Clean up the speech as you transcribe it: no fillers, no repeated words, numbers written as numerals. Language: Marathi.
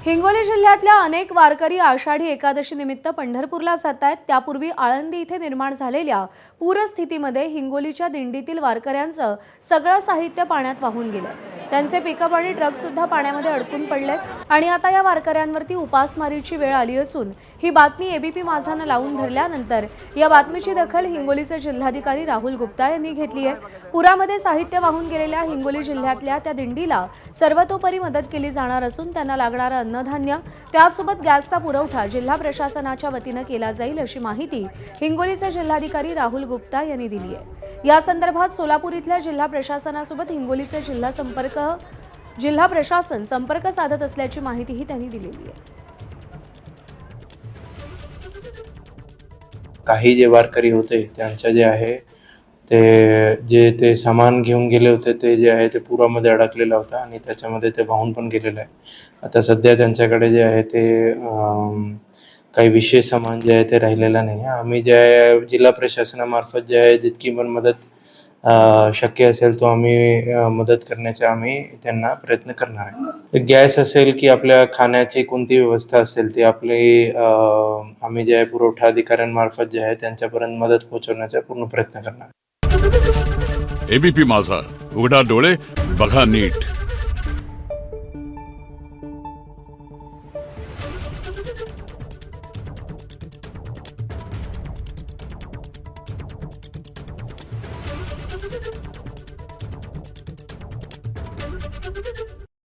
हिंगोली जिल्ह्यातल्या अनेक वारकरी आषाढी एकादशी निमित्त पंढरपूरला जात आहेत। त्यापूर्वी आळंदी इथे निर्माण झालेल्या पूरस्थितीमध्ये हिंगोलीच्या दिंडीतील वारकऱ्यांचं सगळं साहित्य पाण्यात वाहून गेलं। त्यांचे पिकअप आणि ट्रक सुद्धा पाण्यामध्ये अडकून पडलेत आणि आता या वारकऱ्यांवरती उपासमारीची वेळ आली असून ही बातमी एबीपी माझानं लावून धरल्यानंतर या बातमीची दखल हिंगोलीचे जिल्हाधिकारी राहुल गुप्ता यांनी घेतली आहे। पुरामध्ये साहित्य वाहून गेलेल्या हिंगोली जिल्ह्यातल्या त्या दिंडीला सर्वतोपरी मदत केली जाणार असून त्यांना लागणारं अन्नधान्य त्यासोबत गॅसचा पुरवठा जिल्हा प्रशासनाच्या वतीनं केला जाईल अशी माहिती हिंगोलीचे जिल्हाधिकारी राहुल गुप्ता यांनी दिली आहे। या संदर्भात सोलापूर इथल्या जिल्हा प्रशासनासोबत हिंगोलीचे जिल्हा प्रशासन संपर्क साधत असल्याची माहितीही त्यांनी दिलेली आहे। काही जे वारकरी होते त्यांच्या जे आहे ते सामान घेऊन गेले होते ते जे आहे ते पुरामध्ये अडकलेलं होतं आणि त्याच्यामध्ये ते वाहून पण गेलेलं आहे। आता सध्या त्यांच्याकडे जे आहे ते काही विशेष सामान जे आहे ते राहिलेलं नाही आहे। आम्ही जे आहे जिल्हा प्रशासनामार्फत जे आहे जितकी पण मदत शक्य असेल तो आम्ही मदत करण्याचा आम्ही त्यांना प्रयत्न करणार आहे। गॅस असेल की आपल्या खाण्याची कोणती व्यवस्था असेल ती आपली आम्ही जे आहे पुरवठा अधिकाऱ्यांमार्फत जे आहे त्यांच्यापर्यंत मदत पोहोचवण्याचा पूर्ण प्रयत्न करणार। एबीपी माझा, उघडा डोळे बघा नीट।